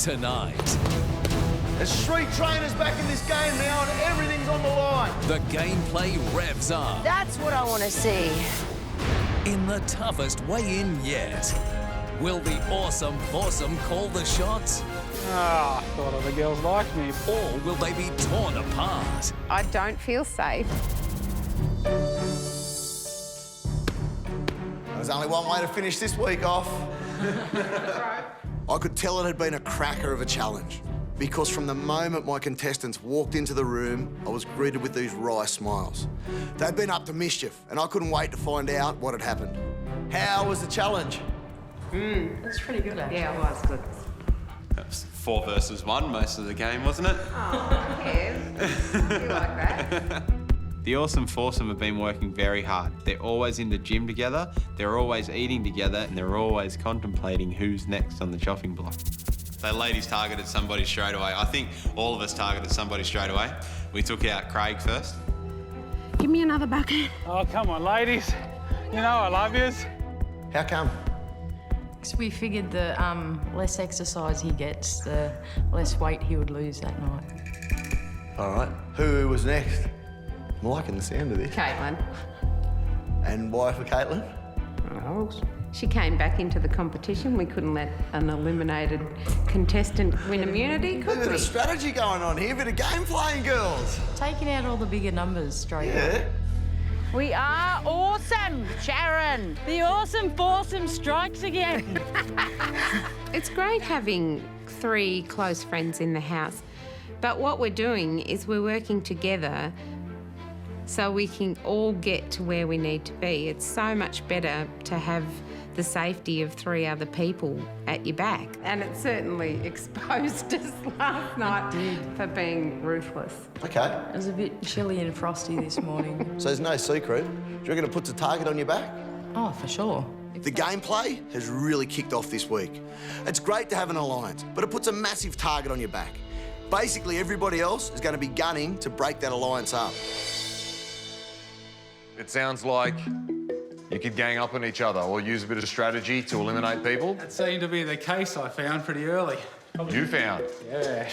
tonight. There's street trainers back in this game now and everything's on the line. The gameplay revs up That's what I want to see. in the toughest weigh-in yet. Will the awesome foursome call the shots? I thought all the girls liked me. Or will they be torn apart? I don't feel safe. There's only one way to finish this week off. I could tell it had been a cracker of a challenge because from the moment my contestants walked into the room, I was greeted with these wry smiles. They'd been up to mischief and I couldn't wait to find out what had happened. How was the challenge? It's pretty good, actually. Yeah, it was good. That was 4 versus 1 most of the game, wasn't it? Oh, yes. You like that? The awesome foursome have been working very hard. They're always in the gym together, they're always eating together, and they're always contemplating who's next on the chopping block. The ladies targeted somebody straight away. I think all of us targeted somebody straight away. We took out Craig first. Give me another bucket. Oh, come on, ladies. You know I love yous. How come? So we figured the less exercise he gets, the less weight he would lose that night. All right, who was next? I'm liking the sound of this. Caitlin. And why for Caitlin? Oh, she came back into the competition. We couldn't let an eliminated contestant win immunity, could Bit we? of strategy going on here, bit of game playing, girls. Taking out all the bigger numbers straight away. Yeah. We are awesome, Sharon. The awesome foursome strikes again. It's great having 3 close friends in the house, but what we're doing is we're working together so we can all get to where we need to be. It's so much better to have the safety of 3 other people at your back. And it certainly exposed us last night for being ruthless. Okay, It was a bit chilly and frosty this morning. so there's no secret. Do you reckon it puts a target on your back? Oh, for sure. The gameplay has really kicked off this week. It's great to have an alliance, but it puts a massive target on your back. Basically, everybody else is going to be gunning to break that alliance up. It sounds like you could gang up on each other or use a bit of strategy to eliminate people. That seemed to be the case I found pretty early. You found. Yeah.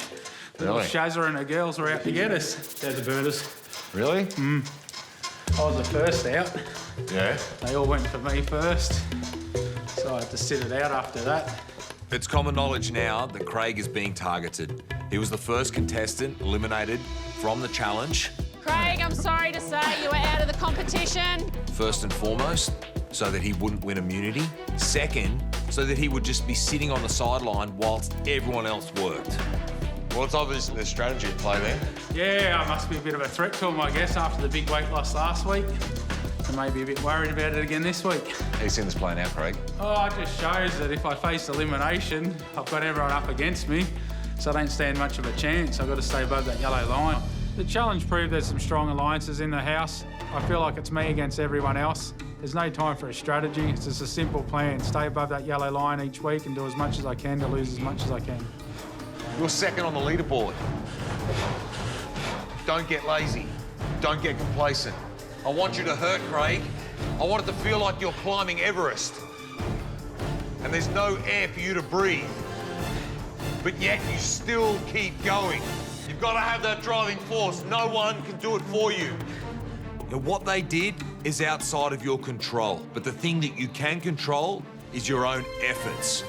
Little Really? Shazza and the girls were out to get us. They're the birders. Really? I was the first out. Yeah. They all went for me first, so I had to sit it out after that. It's common knowledge now that Craig is being targeted. He was the first contestant eliminated from the challenge. Craig, I'm sorry to say you were out of the competition. First and foremost, so that he wouldn't win immunity. Second, so that he would just be sitting on the sideline whilst everyone else worked. Well, it's obvious there's strategy at play there. Yeah, I must be a bit of a threat to him, I guess, after the big weight loss last week. And maybe a bit worried about it again this week. How you seen this playing out, Craig? Oh, it just shows that if I face elimination, I've got everyone up against me, so I don't stand much of a chance. I've got to stay above that yellow line. The challenge proved there's some strong alliances in the house. I feel like it's me against everyone else. There's no time for a strategy. It's just a simple plan. Stay above that yellow line each week and do as much as I can to lose as much as I can. You're second on the leaderboard. Don't get lazy. Don't get complacent. I want you to hurt Craig. I want it to feel like you're climbing Everest. And there's no air for you to breathe. But yet you still keep going. You've got to have that driving force. No one can do it for you. And what they did is outside of your control. But the thing that you can control is your own efforts.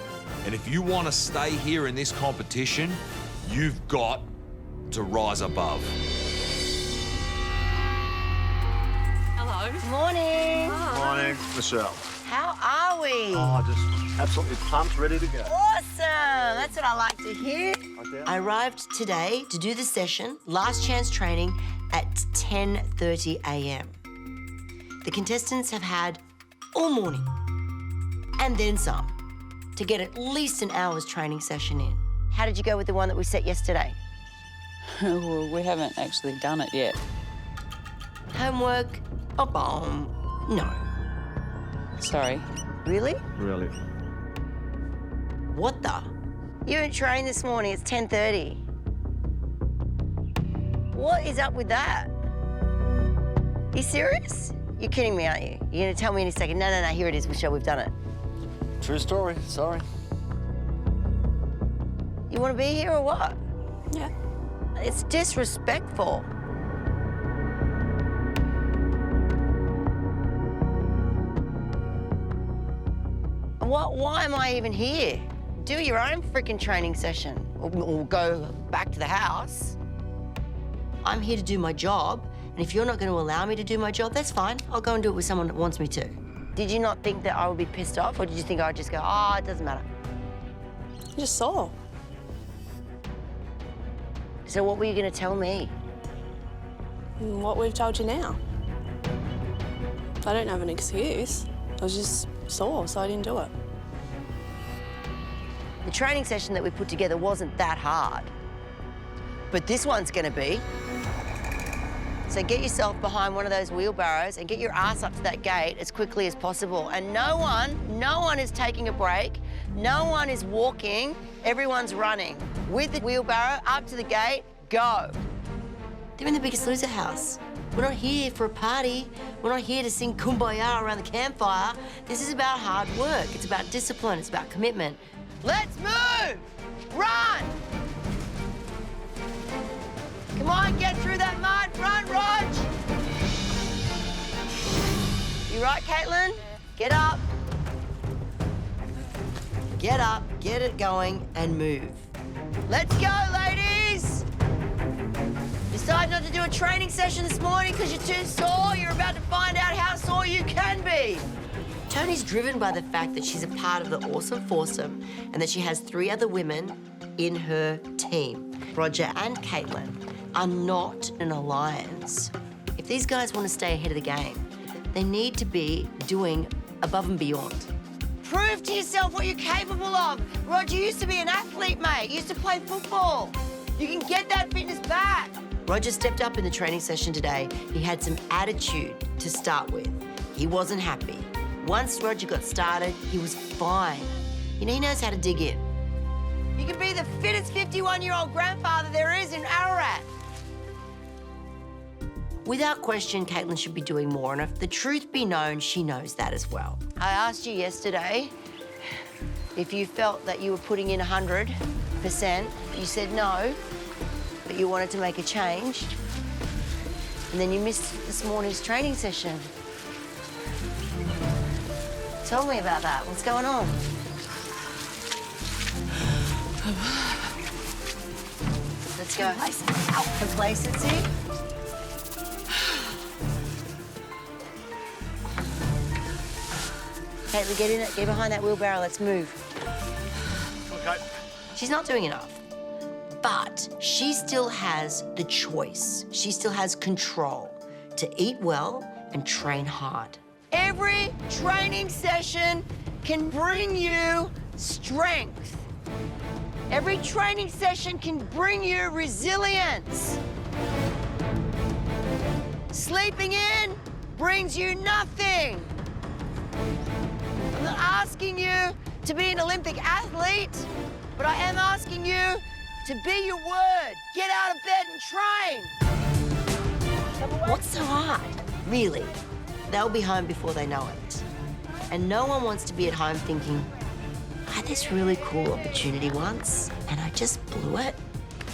And if you want to stay here in this competition, you've got to rise above. Hello. Morning. Morning, Michelle. How are we? Oh, just absolutely pumped, ready to go. Awesome. That's what I like to hear. I arrived today to do the session, last chance training, at 10:30 a.m. The contestants have had all morning, and then some, to get at least an hour's training session in. How did you go with the one that we set yesterday? Well, we haven't actually done it yet. Homework? Oh, bomb. No. Sorry. Really? Really? What the? You didn't train this morning. It's 10:30. What is up with that? You serious? You're kidding me, aren't you? You're going to tell me in a second. No, here it is, Michelle. We've done it. True story, sorry. You want to be here or what? Yeah. It's disrespectful. Why am I even here? Do your own freaking training session or go back to the house. I'm here to do my job, and if you're not going to allow me to do my job, that's fine. I'll go and do it with someone that wants me to. Did you not think that I would be pissed off, or did you think I would just go, oh, it doesn't matter? I just saw. So what were you going to tell me? What we've told you now. I don't have an excuse. I was just sore, so I didn't do it. The training session that we put together wasn't that hard, but this one's going to be. So get yourself behind one of those wheelbarrows and get your ass up to that gate as quickly as possible. And no one is taking a break. No one is walking. Everyone's running. With the wheelbarrow up to the gate, go. They're in the Biggest Loser house. We're not here for a party. We're not here to sing Kumbaya around the campfire. This is about hard work. It's about discipline. It's about commitment. Let's move! Run! Come on, get through that mud. Run, Rog! You right, Caitlin? Get up. Get up, get it going, and move. Let's go, ladies! Decide not to do a training session this morning because you're too sore. You're about to find out how sore you can be. Tony's driven by the fact that she's a part of the awesome foursome and that she has 3 other women in her team. Roger and Caitlin are not an alliance. If these guys want to stay ahead of the game, they need to be doing above and beyond. Prove to yourself what you're capable of. Roger used to be an athlete, mate. He used to play football. You can get that fitness back. Roger stepped up in the training session today. He had some attitude to start with. He wasn't happy. Once Roger got started, he was fine. You know, he knows how to dig in. You can be the fittest 51-year-old grandfather there is in Ararat. Without question, Caitlin should be doing more, and if the truth be known, she knows that as well. I asked you yesterday if you felt that you were putting in 100%. You said no, but you wanted to make a change. And then you missed this morning's training session. Tell me about that. What's going on? Let's go. Complacency. Caitlin, get in it. Get behind that wheelbarrow. Let's move. Okay. She's not doing enough, but she still has the choice. She still has control to eat well and train hard. Every training session can bring you strength. Every training session can bring you resilience. Sleeping in brings you nothing. I'm not asking you to be an Olympic athlete, but I am asking you to be your word. Get out of bed and train. What's so hard, really? They'll be home before they know it. And no one wants to be at home thinking, I had this really cool opportunity once, and I just blew it.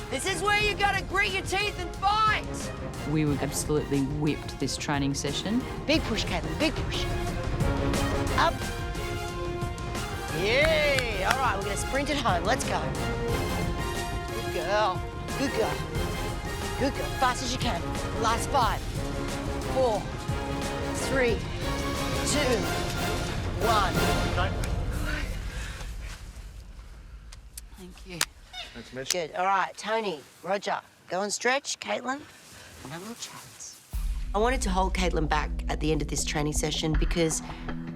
This is where you gotta grit your teeth and fight. We were absolutely whipped this training session. Big push, Caitlin, big push. Up. Yay, all right, we're gonna sprint it home. Let's go. Good girl, good girl. Good girl, fast as you can. Last 5, 4, 3, 2, 1. Okay. Thank you. Thanks, Mitch. Good. All right, Tony, Roger, go and stretch. Caitlin, and have a little chat. I wanted to hold Caitlin back at the end of this training session because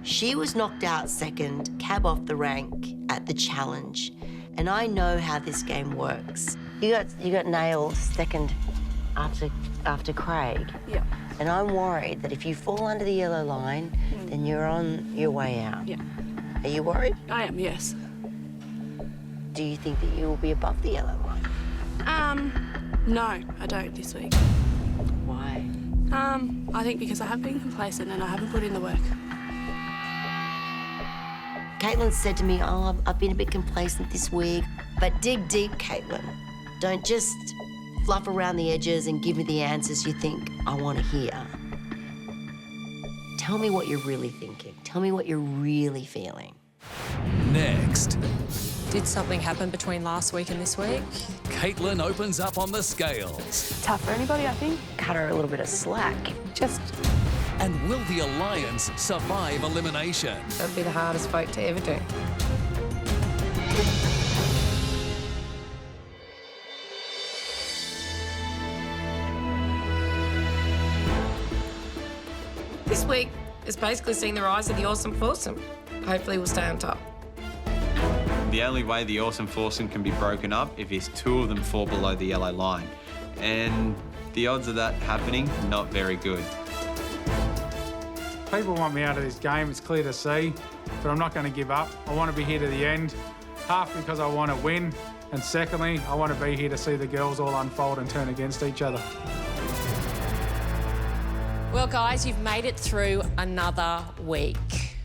she was knocked out second, cab off the rank at the challenge, and I know how this game works. You got nailed second after Craig. Yeah. And I'm worried that if you fall under the yellow line, then you're on your way out. Yeah. Are you worried? I am, yes. Do you think that you will be above the yellow line? No, I don't this week. Why? I think because I have been complacent and I haven't put in the work. Caitlin said to me, oh, I've been a bit complacent this week. But dig deep, Caitlin. Don't just fluff around the edges and give me the answers you think I want to hear. Tell me what you're really thinking. Tell me what you're really feeling. Next, Did something happen between last week and this week? Caitlin opens up on the scales. Tough for anybody, I think. Cut her a little bit of slack. And will the Alliance survive elimination? That'd be the hardest vote to ever do. This week is basically seeing the rise of the awesome foursome. Hopefully we'll stay on top. The only way the awesome foursome can be broken up if 2 of them fall below the yellow line. And the odds of that happening, not very good. People want me out of this game, it's clear to see, but I'm not going to give up. I want to be here to the end, half because I want to win, and secondly, I want to be here to see the girls all unfold and turn against each other. Well, guys, you've made it through another week.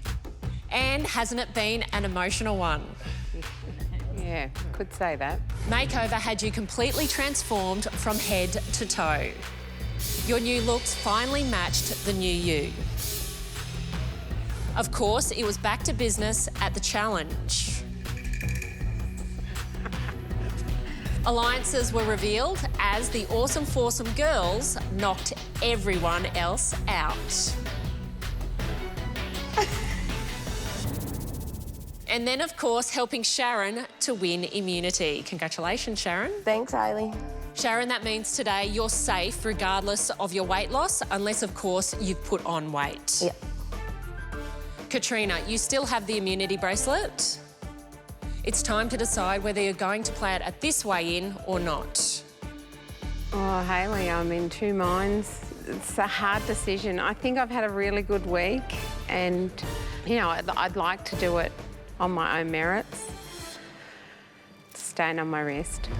And hasn't it been an emotional one? Yeah, could say that. Makeover had you completely transformed from head to toe. Your new looks finally matched the new you. Of course, it was back to business at the challenge. Alliances were revealed as the awesome foursome girls knocked everyone else out. And then, of course, helping Sharon to win immunity. Congratulations, Sharon. Thanks, Hayley. Sharon, that means today you're safe regardless of your weight loss, unless, of course, you've put on weight. Yep. Katrina, you still have the immunity bracelet. It's time to decide whether you're going to play it at this weigh-in or not. Oh, Hayley, I'm in two minds. It's a hard decision. I think I've had a really good week and, you know, I'd like to do it on my own merits. Stain on my wrist.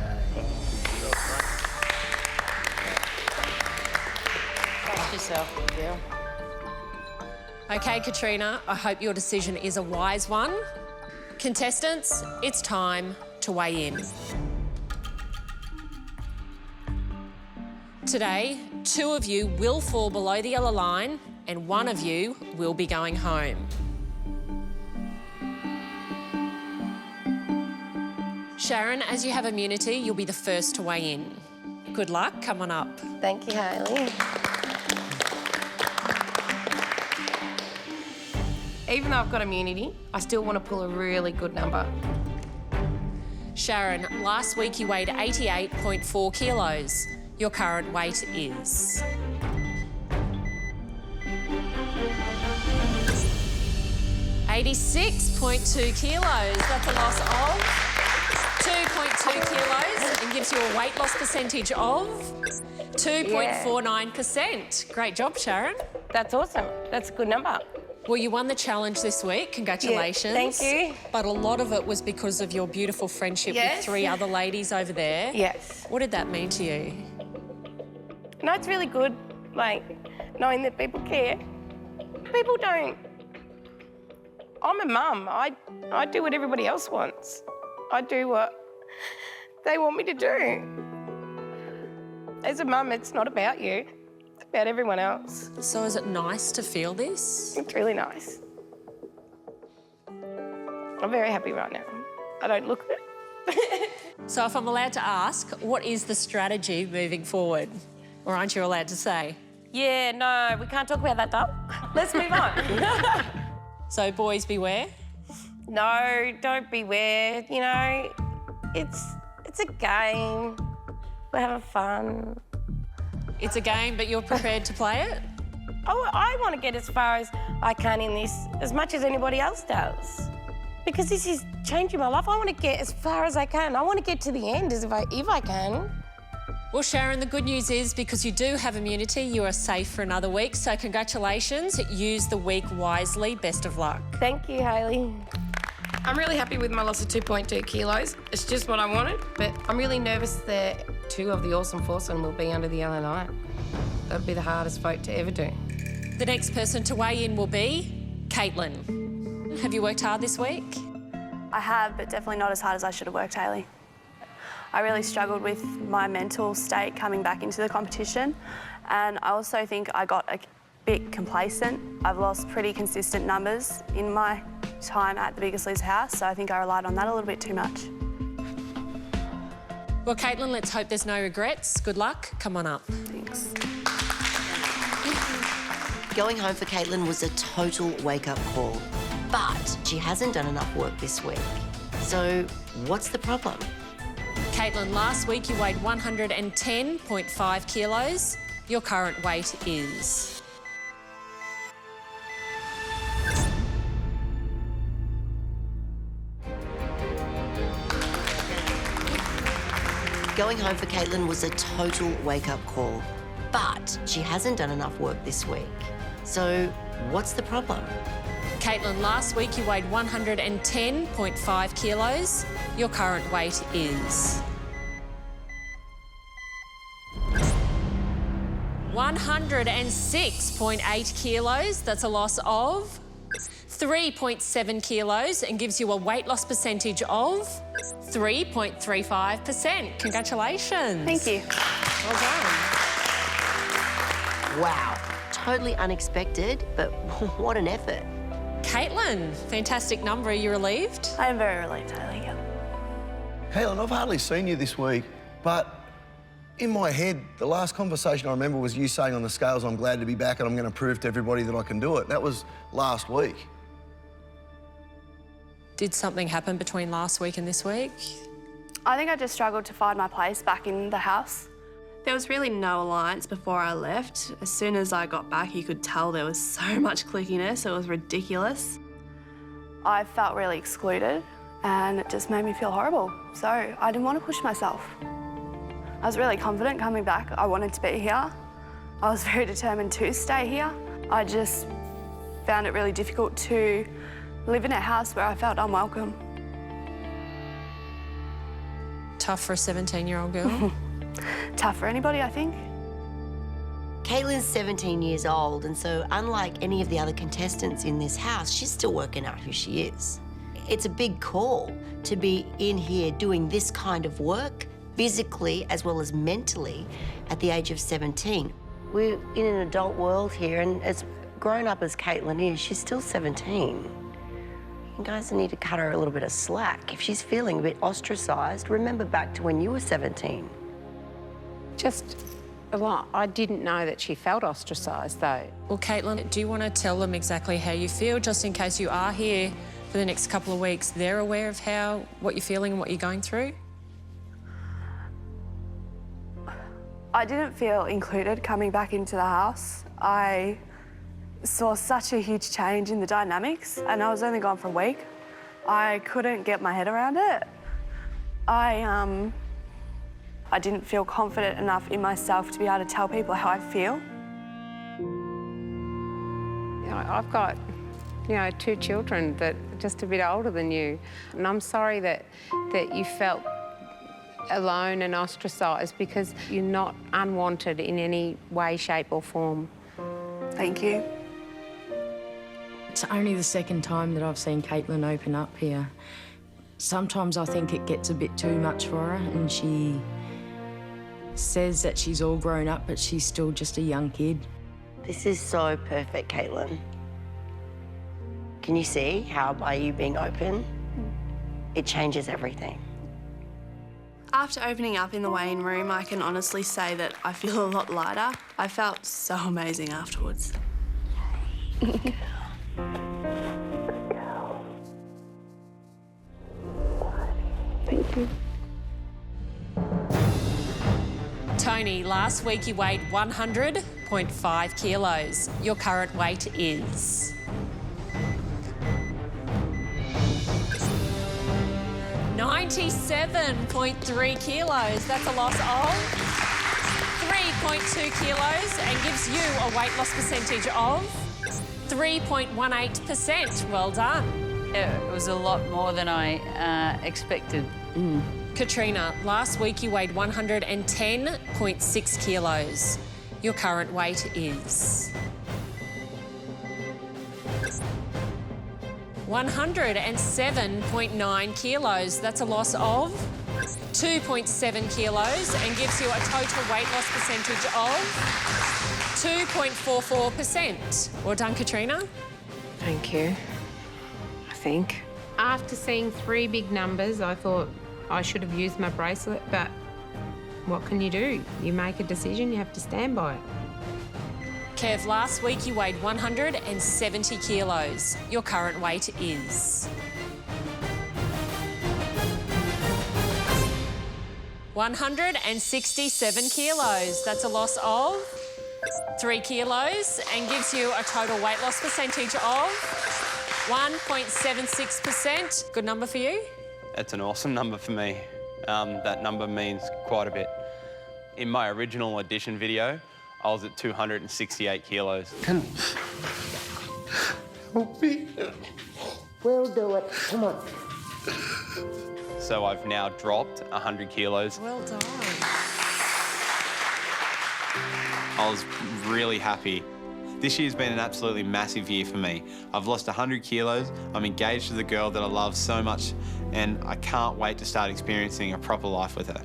Trust yourself, girl. OK, Katrina, I hope your decision is a wise one. Contestants, it's time to weigh in. Today, 2 of you will fall below the yellow line and 1 of you will be going home. Sharon, as you have immunity, you'll be the first to weigh in. Good luck, come on up. Thank you, Hayley. Even though I've got immunity, I still want to pull a really good number. Sharon, last week you weighed 88.4 kilos. Your current weight is... $86.2 kilos. That's a loss of 2.2 kilos and gives you a weight loss percentage of 2.49%. Great job, Sharon. That's awesome. That's a good number. Well, you won the challenge this week. Congratulations. Yeah, thank you. But a lot of it was because of your beautiful friendship with 3 other ladies over there. Yes. What did that mean to you? No, it's really good, like, knowing that people care. People don't. I'm a mum. I do what everybody else wants. I do what they want me to do. As a mum, it's not about you. It's about everyone else. So is it nice to feel this? It's really nice. I'm very happy right now. I don't look it. So if I'm allowed to ask, what is the strategy moving forward? Or aren't you allowed to say? Yeah, no, we can't talk about that, though. Let's move on. So boys beware? No, don't beware. You know, it's a game. We're having fun. It's a game, but you're prepared to play it? I want to get as far as I can in this, as much as anybody else does. Because this is changing my life. I want to get as far as I can. I want to get to the end if I can. Well, Sharon, the good news is because you do have immunity, you are safe for another week. So congratulations. Use the week wisely. Best of luck. Thank you, Hayley. I'm really happy with my loss of 2.2 kilos. It's just what I wanted, but I'm really nervous that 2 of the awesome foursome will be under the yellow line. That'd be the hardest vote to ever do. The next person to weigh in will be Caitlin. Have you worked hard this week? I have, but definitely not as hard as I should have worked, Hayley. I really struggled with my mental state coming back into the competition, and I also think I got a bit complacent. I've lost pretty consistent numbers in my time at the Biggest Loser house, so I think I relied on that a little bit too much. Well, Caitlin, let's hope there's no regrets. Good luck. Come on up. Thanks. Going home for Caitlin was a total wake-up call, but she hasn't done enough work this week. So what's the problem? Caitlin, last week you weighed 110.5 kilos. Your current weight is... Going home for Caitlin was a total wake-up call, but she hasn't done enough work this week. So what's the problem? Caitlin, last week you weighed 110.5 kilos. Your current weight is... 106.8 kilos. That's a loss of 3.7 kilos and gives you a weight loss percentage of 3.35%. Congratulations. Thank you. Well done. Wow, totally unexpected, but what an effort. Caitlin, fantastic number. Are you relieved? I am very relieved, Hayley. Helen, I've hardly seen you this week, but in my head, the last conversation I remember was you saying on the scales, I'm glad to be back and I'm going to prove to everybody that I can do it. That was last week. Did something happen between last week and this week? I think I just struggled to find my place back in the house. There was really no alliance before I left. As soon as I got back, you could tell there was so much clickiness. It was ridiculous. I felt really excluded and it just made me feel horrible. So I didn't want to push myself. I was really confident coming back. I wanted to be here. I was very determined to stay here. I just found it really difficult to live in a house where I felt unwelcome. Tough for a 17-year-old girl. Tough for anybody, I think. Caitlin's 17 years old, and so unlike any of the other contestants in this house, she's still working out who she is. It's a big call to be in here doing this kind of work, physically as well as mentally, at the age of 17. We're in an adult world here, and as grown up as Caitlin is, she's still 17. You guys need to cut her a little bit of slack. If she's feeling a bit ostracised, remember back to when you were 17. Well, I didn't know that she felt ostracised, though. Well, Caitlin, do you want to tell them exactly how you feel, just in case you are here for the next couple of weeks? They're aware of what you're feeling and what you're going through? I didn't feel included coming back into the house. I saw such a huge change in the dynamics, and I was only gone for a week. I couldn't get my head around it. I didn't feel confident enough in myself to be able to tell people how I feel. I've got, 2 children that are just a bit older than you, and I'm sorry that you felt alone and ostracised, because you're not unwanted in any way, shape or form. Thank you. It's only the second time that I've seen Caitlin open up here. Sometimes I think it gets a bit too much for her, and she says that she's all grown up, but she's still just a young kid. This is so perfect, Caitlin. Can you see how by you being open, it changes everything? After opening up in the weighing room, I can honestly say that I feel a lot lighter. I felt so amazing afterwards. Thank you. Tony, last week you weighed 100.5 kilos. Your current weight is... 97.3 kilos. That's a loss of 3.2 kilos and gives you a weight loss percentage of 3.18%. Well done. It was a lot more than I expected. Katrina, last week you weighed 110.6 kilos. Your current weight is... 107.9 kilos. That's a loss of 2.7 kilos and gives you a total weight loss percentage of 2.44%. Well done, Katrina. Thank you, I think. After seeing 3 big numbers, I thought I should have used my bracelet, but what can you do? You make a decision, you have to stand by it. Kev, last week you weighed 170 kilos. Your current weight is 167 kilos. That's a loss of 3 kilos and gives you a total weight loss percentage of 1.76%. Good number for you? That's an awesome number for me. That number means quite a bit. In my original audition video, I was at 268 kilos. Help me. We'll do it. Come on. So I've now dropped 100 kilos. Well done. I was really happy. This year's been an absolutely massive year for me. I've lost 100 kilos, I'm engaged to the girl that I love so much, and I can't wait to start experiencing a proper life with her.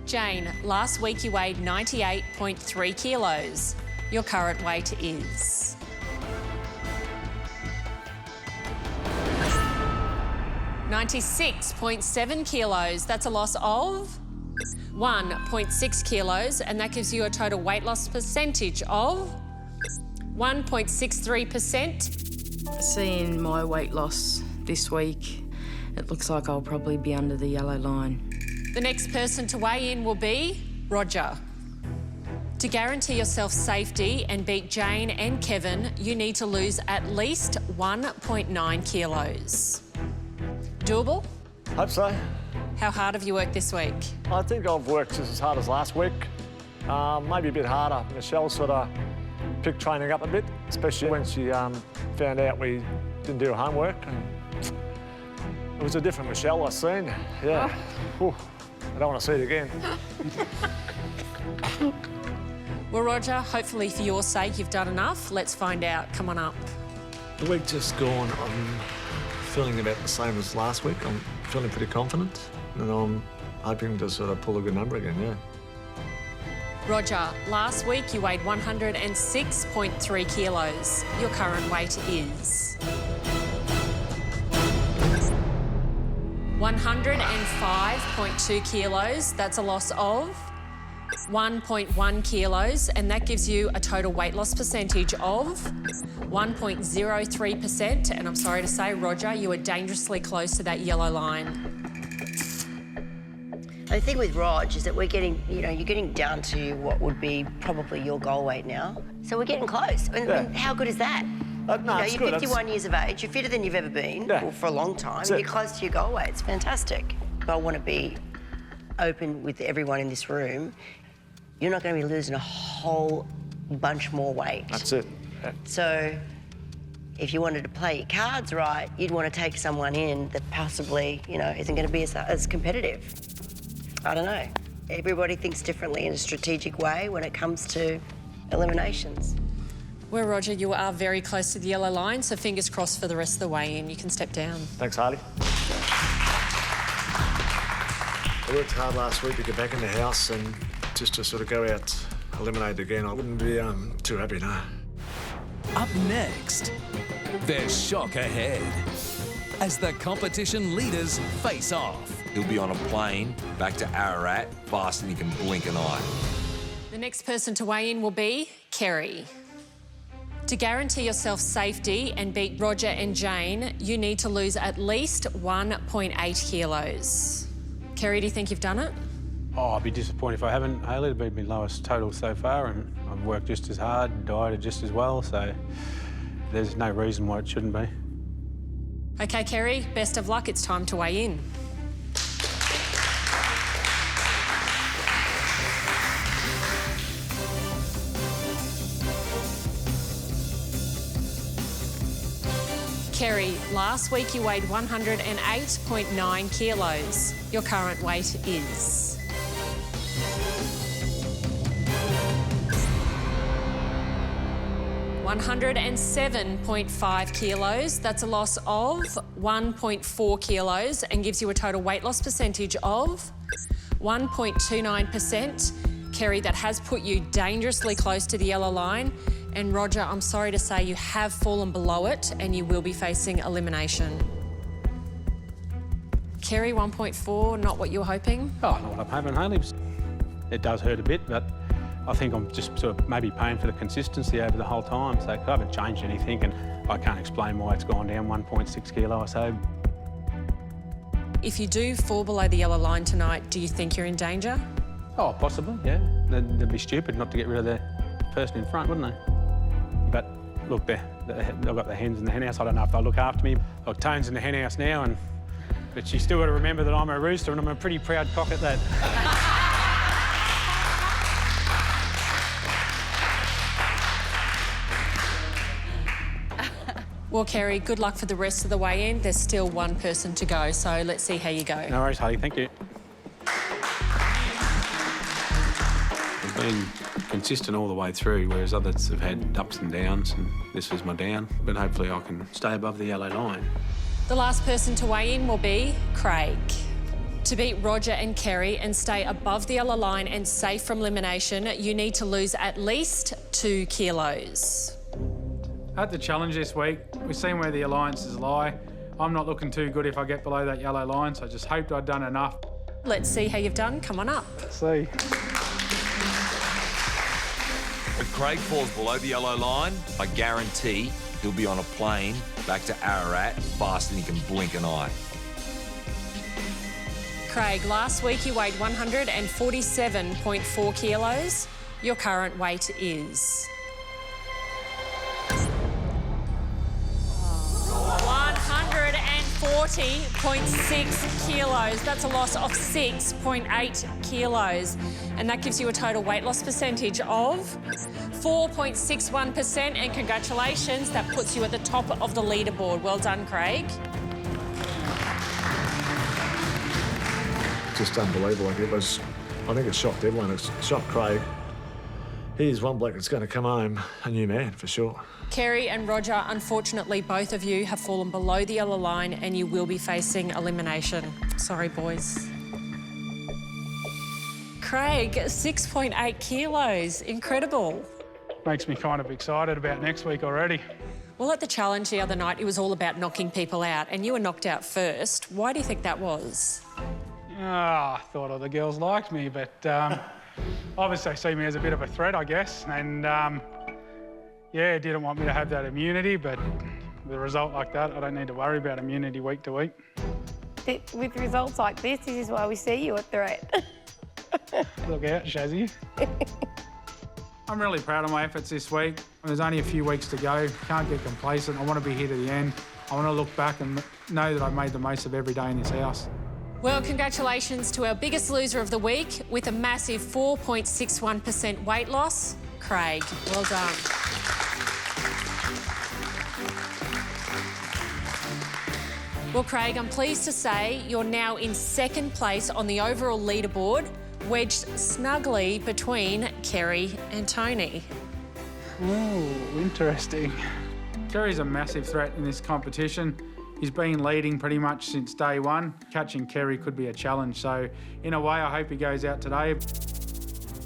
Jane, last week you weighed 98.3 kilos. Your current weight is 96.7 kilos. That's a loss of 1.6 kilos, and that gives you a total weight loss percentage of 1.63%. Seeing my weight loss this week, it looks like I'll probably be under the yellow line. The next person to weigh in will be Roger. To guarantee yourself safety and beat Jane and Kevin, you need to lose at least 1.9 kilos. Doable? Hope so. How hard have you worked this week? I think I've worked just as hard as last week. Maybe a bit harder. Michelle sort of picked training up a bit, especially when she found out we didn't do homework. And it was a different Michelle I've seen. Yeah. Ooh, I don't want to see it again. Well, Roger, hopefully for your sake you've done enough. Let's find out. Come on up. The week just gone, I'm feeling about the same as last week. I'm feeling pretty confident, and I'm hoping to sort of pull a good number again, yeah. Roger, last week you weighed 106.3 kilos. Your current weight is 105.2 kilos. That's a loss of 1.1 kilos, and that gives you a total weight loss percentage of 1.03%. And I'm sorry to say, Roger, you are dangerously close to that yellow line. The thing with Rog is that we're getting, you're getting down to what would be probably your goal weight now. So we're getting close. And how good is that? No, it's you're good. 51 years of age, you're fitter than you've ever been for a long time, That's and it. you're close to your goal weight. It's fantastic. I want to be open with everyone in this room. You're not going to be losing a whole bunch more weight. That's it. Yeah. So if you wanted to play your cards right, you'd want to take someone in that possibly, isn't going to be as competitive. I don't know. Everybody thinks differently in a strategic way when it comes to eliminations. Well, Roger, you are very close to the yellow line, so fingers crossed for the rest of the weigh-in. You can step down. Thanks, Harley. I worked hard last week to get back in the house, and just to sort of go out eliminated again, I wouldn't be too happy, no. Up next, there's shock ahead as the competition leaders face off. He'll be on a plane back to Ararat faster than he can blink an eye. The next person to weigh in will be Kerry. To guarantee yourself safety and beat Roger and Jane, you need to lose at least 1.8 kilos. Kerry, do you think you've done it? Oh, I'd be disappointed if I haven't, Hayley. It'd be my lowest total so far, and I've worked just as hard, dieted just as well, so there's no reason why it shouldn't be. OK, Kerry, best of luck. It's time to weigh in. Kerry, last week you weighed 108.9 kilos. Your current weight is 107.5 kilos. That's a loss of 1.4 kilos and gives you a total weight loss percentage of 1.29%. Kerry, that has put you dangerously close to the yellow line. And Roger, I'm sorry to say you have fallen below it and you will be facing elimination. Kerry, 1.4, not what you were hoping? Oh, not what I'm hoping, Hayley. It does hurt a bit, but I think I'm just sort of maybe paying for the consistency over the whole time. So I haven't changed anything and I can't explain why it's gone down 1.6 kilo or so. If you do fall below the yellow line tonight, do you think you're in danger? Oh, possibly, yeah. They'd be stupid not to get rid of the person in front, wouldn't they? But look, they've got the hens in the hen house. I don't know if they'll look after me. Look, Tone's in the hen house now, but she's still got to remember that I'm a rooster and I'm a pretty proud cock at that. Well, Kerry, good luck for the rest of the way in. There's still one person to go, so let's see how you go. No worries, Hayley, thank you. I've been consistent all the way through, whereas others have had ups and downs, and this was my down. But hopefully I can stay above the yellow line. The last person to weigh in will be Craig. To beat Roger and Kerry and stay above the yellow line and safe from elimination, you need to lose at least 2 kilos. At the challenge this week, we've seen where the alliances lie. I'm not looking too good if I get below that yellow line, so I just hoped I'd done enough. Let's see how you've done. Come on up. Let's see. If Craig falls below the yellow line, I guarantee he'll be on a plane back to Ararat faster than he can blink an eye. Craig, last week you weighed 147.4 kilos. Your current weight is... 140.6 kilos. That's a loss of 6.8 kilos. And that gives you a total weight loss percentage of 4.61%. And congratulations, that puts you at the top of the leaderboard. Well done, Craig. Just unbelievable. Like I think it shocked everyone. It shocked Craig. He's one bloke that's going to come home a new man, for sure. Kerry and Roger, unfortunately, both of you have fallen below the yellow line and you will be facing elimination. Sorry, boys. Craig, 6.8 kilos. Incredible. Makes me kind of excited about next week already. Well, at the challenge the other night, it was all about knocking people out, and you were knocked out first. Why do you think that was? I thought all the girls liked me, but obviously they see me as a bit of a threat, I guess. And yeah, didn't want me to have that immunity, but with a result like that, I don't need to worry about immunity week to week. With results like this is why we see you a threat. Look out, Shazzy. I'm really proud of my efforts this week. There's only a few weeks to go. Can't get complacent. I want to be here to the end. I want to look back and know that I've made the most of every day in this house. Well, congratulations to our biggest loser of the week with a massive 4.61% weight loss, Craig. Well done. Well, Craig, I'm pleased to say you're now in second place on the overall leaderboard, wedged snugly between Kerry and Tony. Oh, interesting. Kerry's a massive threat in this competition. He's been leading pretty much since day one. Catching Kerry could be a challenge, so in a way, I hope he goes out today.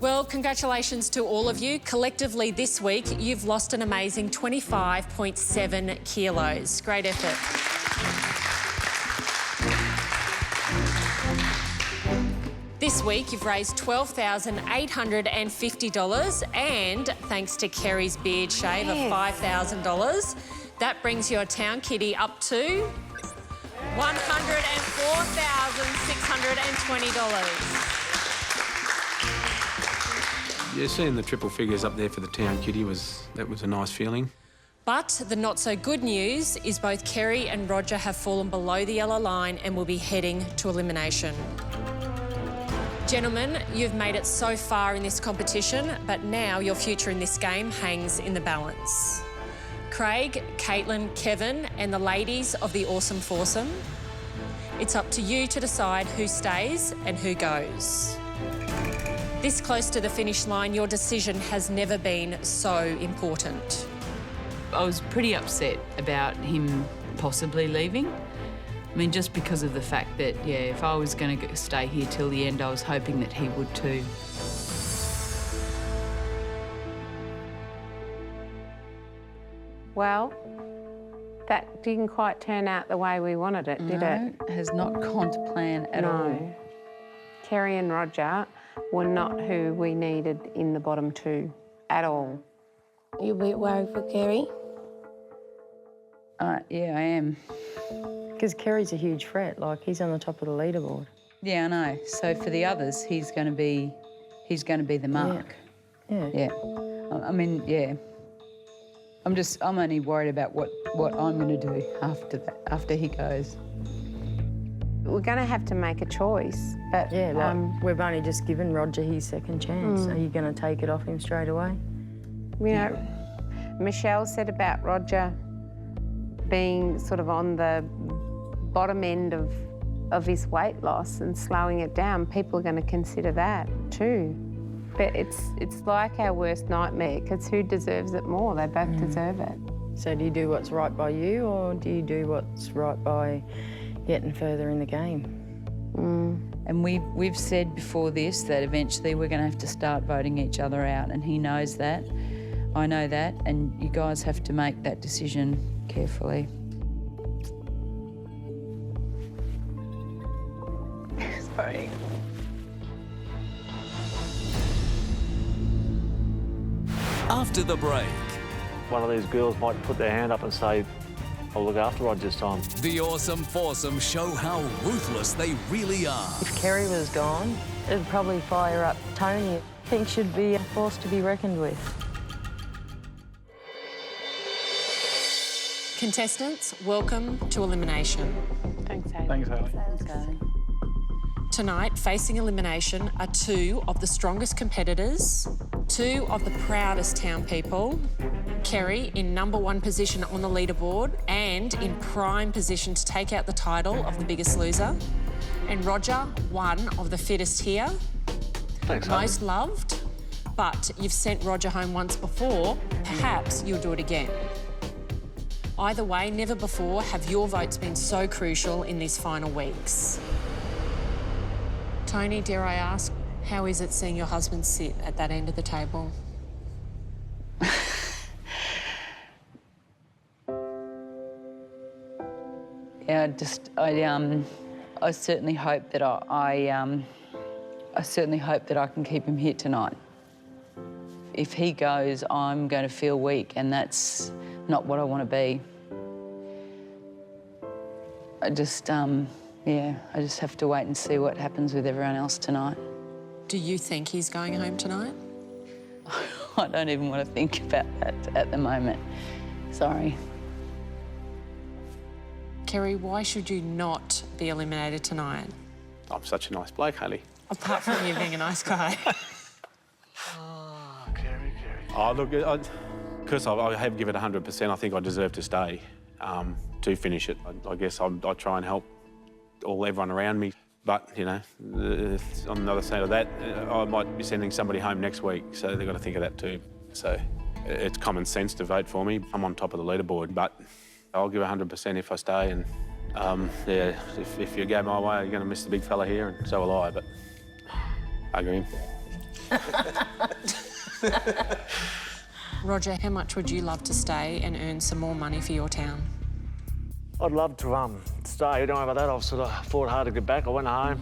Well, congratulations to all of you. Collectively this week, you've lost an amazing 25.7 kilos. Great effort. This week, you've raised $12,850 and, thanks to Kerry's beard shave of $5,000, that brings your town kitty up to $104,620. Yeah, seeing the triple figures up there for the town kitty that was a nice feeling. But the not so good news is both Kerry and Roger have fallen below the yellow line and will be heading to elimination. Gentlemen, you've made it so far in this competition, but now your future in this game hangs in the balance. Craig, Caitlin, Kevin, and the ladies of the Awesome Foursome, it's up to you to decide who stays and who goes. This close to the finish line, your decision has never been so important. I was pretty upset about him possibly leaving. I mean, just because of the fact that, yeah, if I was going to stay here till the end, I was hoping that he would too. Well, that didn't quite turn out the way we wanted it, did it? No, has not gone to plan at all. Kerry and Roger were not who we needed in the bottom two at all. You a bit worried for Kerry? Yeah, I am. Because Kerry's a huge threat, like he's on the top of the leaderboard. Yeah, I know. So for the others, he's going to be the mark. Yeah. Yeah. I mean, yeah. I'm only worried about what I'm going to do after he goes. We're going to have to make a choice, but Yeah, like we've only just given Roger his second chance. Are you going to take it off him straight away? You know, Michelle said about Roger being sort of on the bottom end of his weight loss and slowing it down. People are going to consider that too. But it's like our worst nightmare, because who deserves it more? They both deserve it. So do you do what's right by you, or do you do what's right by getting further in the game? And we've said before this that eventually we're going to have to start voting each other out, and he knows that. I know that, and you guys have to make that decision carefully. Sorry. After the break, One of these girls might put their hand up and say, I'll look after Rod this time. the awesome foursome show how ruthless they really are. If Kerry was gone, it'd probably fire up Tony. I think she'd be a force to be reckoned with. Contestants, welcome to elimination. Thanks, Hayley. Thanks, Hayley. Tonight, facing elimination are two of the strongest competitors, two of the proudest town people, Kerry in #1 position on the leaderboard and in prime position to take out the title of the biggest loser, and Roger, one of the fittest here, Thanks, most loved, but you've sent Roger home once before, perhaps you'll do it again. Either way, never before have your votes been so crucial in these final weeks. Tony, dare I ask, how is it seeing your husband sit at that end of the table? Yeah, I certainly hope that I certainly hope that I can keep him here tonight. If he goes, I'm going to feel weak, and that's not what I want to be. I just have to wait and see what happens with everyone else tonight. Do you think he's going home tonight? I don't even want to think about that at the moment. Sorry. Kerry, why should you not be eliminated tonight? I'm such a nice bloke, Hayley. Apart from you being a nice guy. Oh, look, because I have given it 100%, I think I deserve to stay to finish it. I guess I'll try and help everyone around me. But, you know, on the other side of that, I might be sending somebody home next week, so they've got to think of that too. So it's common sense to vote for me. I'm on top of the leaderboard, but I'll give 100% if I stay. And, yeah, if you go my way, you're going to miss the big fella here, and so will I, but I agree. Roger, how much would you love to stay and earn some more money for your town? I'd love to stay. Don't worry about that. I've sort of fought hard to get back. I went home,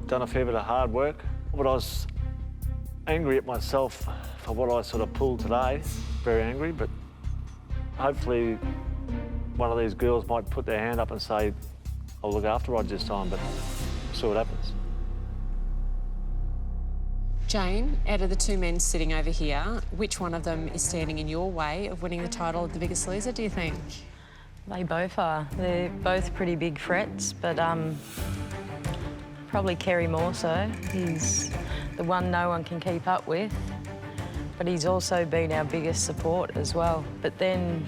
done a fair bit of hard work, but I was angry at myself for what I sort of pulled today. Very angry, but hopefully one of these girls might put their hand up and say, I'll look after Rod this time, but we'll see what happens. Jane, out of the two men sitting over here, which one of them is standing in your way of winning the title of the biggest loser, do you think? They both are. They're both pretty big threats, but probably Kerry more so. He's the one no one can keep up with, but he's also been our biggest support as well. But then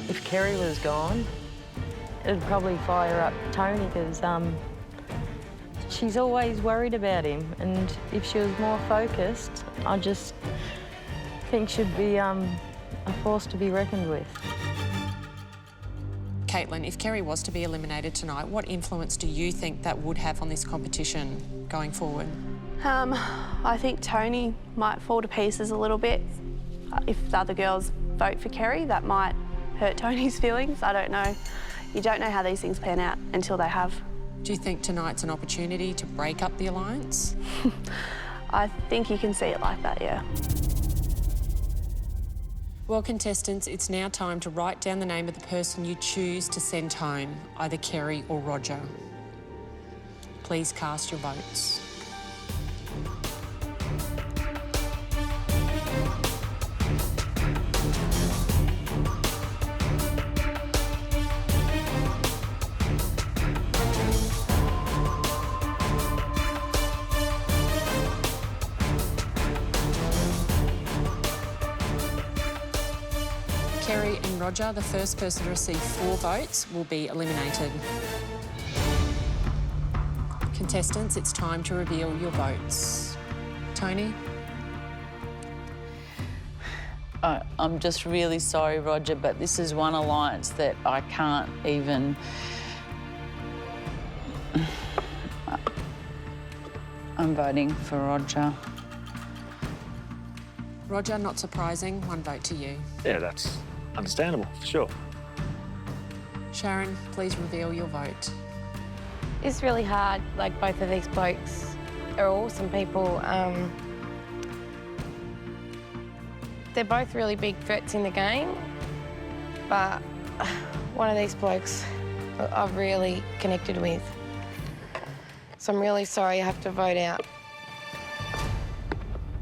if Kerry was gone, it'd probably fire up Tony, because she's always worried about him, and if she was more focused, I just think she'd be a force to be reckoned with. Caitlin, if Kerry was to be eliminated tonight, what influence do you think that would have on this competition going forward? I think Tony might fall to pieces a little bit. If the other girls vote for Kerry, that might hurt Tony's feelings. I don't know. You don't know how these things pan out until they have. Do you think tonight's an opportunity to break up the alliance? I think you can see it like that, yeah. Well, contestants, it's now time to write down the name of the person you choose to send home, either Kerry or Roger. Please cast your votes. Kerry and Roger, the first person to receive 4 votes will be eliminated. Contestants, it's time to reveal your votes. Tony? I'm just really sorry, Roger, but this is one alliance that I can't even... I'm voting for Roger. Roger, not surprising, 1 vote to you. Yeah, that's understandable, for sure. Sharon, please reveal your vote. It's really hard. Like, both of these blokes are awesome people. They're both really big threats in the game, but one of these blokes I've really connected with. So I'm really sorry I have to vote out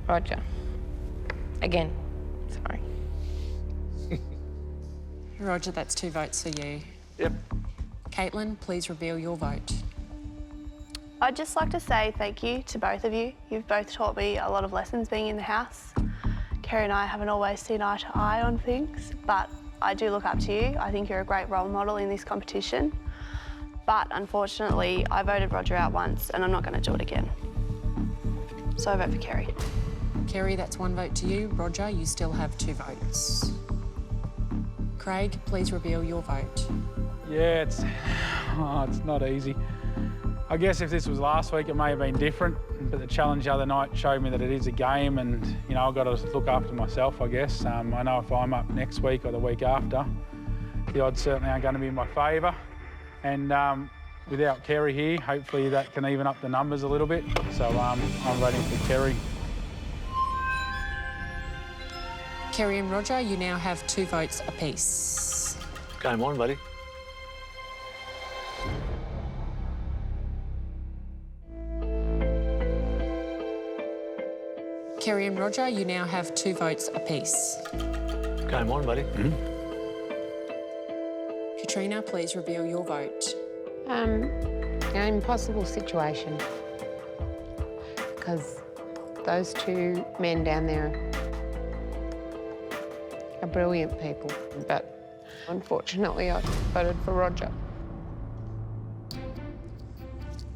Roger. Again, sorry. Roger, that's 2 votes for you. Yep. Caitlin, please reveal your vote. I'd just like to say thank you to both of you. You've both taught me a lot of lessons being in the house. Kerry and I haven't always seen eye to eye on things, but I do look up to you. I think you're a great role model in this competition. But unfortunately, I voted Roger out once and I'm not going to do it again. So I vote for Kerry. Kerry, that's 1 vote to you. Roger, you still have 2 votes. Craig, please reveal your vote. Yeah, it's not easy. I guess if this was last week, it may have been different, but the challenge the other night showed me that it is a game and, you know, I've got to look after myself, I guess. I know if I'm up next week or the week after, the odds certainly aren't going to be in my favour. And without Kerry here, hopefully that can even up the numbers a little bit. So I'm voting for Kerry. Kerry and Roger, you now have 2 votes apiece. Game on, buddy. Kerry and Roger, you now have 2 votes apiece. Game on, buddy. Katrina, please reveal your vote. An impossible situation. Because those 2 men down there are brilliant people, but unfortunately I voted for Roger.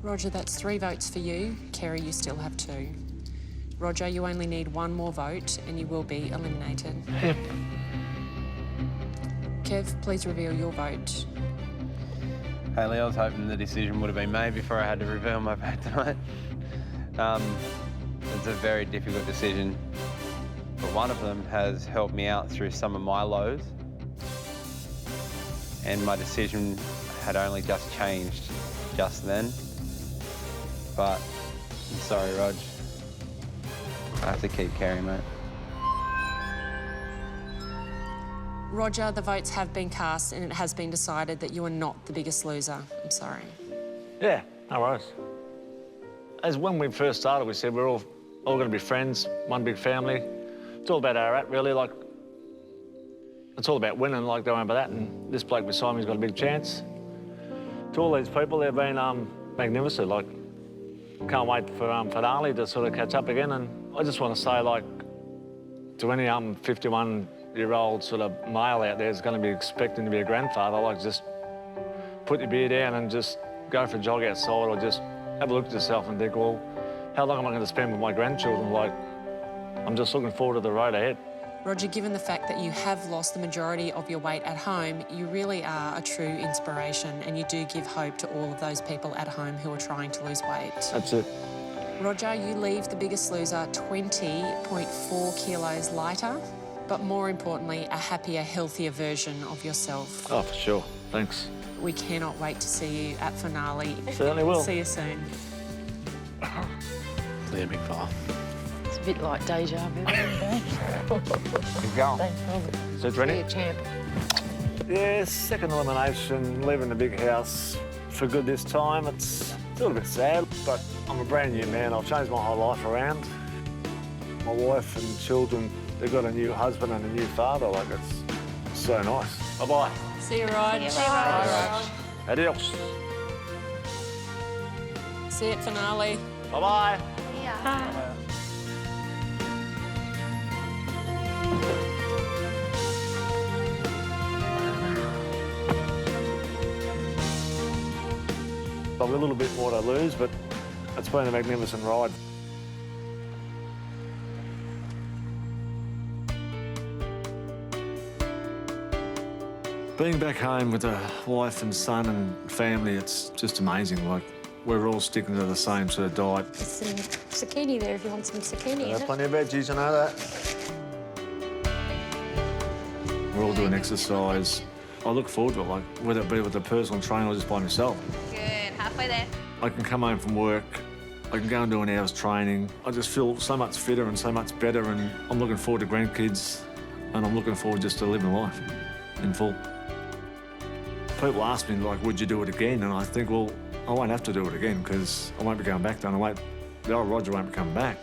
Roger, that's 3 votes for you. Kerry, you still have 2. Roger, you only need 1 more vote and you will be eliminated. Yep. Kev, please reveal your vote. Hayley, I was hoping the decision would have been made before I had to reveal my vote tonight. It's a very difficult decision, but one of them has helped me out through some of my lows, and my decision had only just changed just then. But I'm sorry, Rog. I have to keep Kerry, mate. Roger, the votes have been cast and it has been decided that you are not the biggest loser. I'm sorry. Yeah, no worries. As when we first started, we said we're all going to be friends, one big family. It's all about Ararat, really. Like, it's all about winning, like, don't worry about that. And this bloke beside me's got a big chance. To all these people, they've been magnificent. Like, can't wait for finale to sort of catch up again. And I just want to say, like, to any 51-year-old sort of male out there who's going to be expecting to be a grandfather, like, just put your beer down and just go for a jog outside, or just have a look at yourself and think, well, how long am I going to spend with my grandchildren? Like, I'm just looking forward to the road ahead. Roger, given the fact that you have lost the majority of your weight at home, you really are a true inspiration and you do give hope to all of those people at home who are trying to lose weight. That's it. Roger, you leave The Biggest Loser 20.4 kilos lighter, but more importantly, a happier, healthier version of yourself. Oh, for sure. Thanks. We cannot wait to see you at finale. Certainly will. See you soon. Clear, big fella. It's a bit like deja vu. Keep going. Thanks, Robert. So it's ready? See you, champ. Yeah, second elimination, leaving the big house for good this time. It's a little bit sad, but I'm a brand new man. I've changed my whole life around. My wife and children, they've got a new husband and a new father. Like, it's so nice. Bye-bye. See you, Rog. See you, Rog. Adios. See you at finale. Bye-bye. Yeah. I've got a little bit more to lose, but it's been a magnificent ride. Being back home with a wife and son and family, it's just amazing. Like, we're all sticking to the same sort of diet. There's some zucchini there if you want some zucchini. There's plenty of veggies, you know that. We're all doing exercise. I look forward to it, like, whether it be with a personal trainer or just by myself. Good, halfway there. I can come home from work, I can go and do an hour's training. I just feel so much fitter and so much better, and I'm looking forward to grandkids, and I'm looking forward just to living life in full. People ask me, like, would you do it again? And I think, well, I won't have to do it again because I won't be going back down the weight. The old Roger won't be coming back.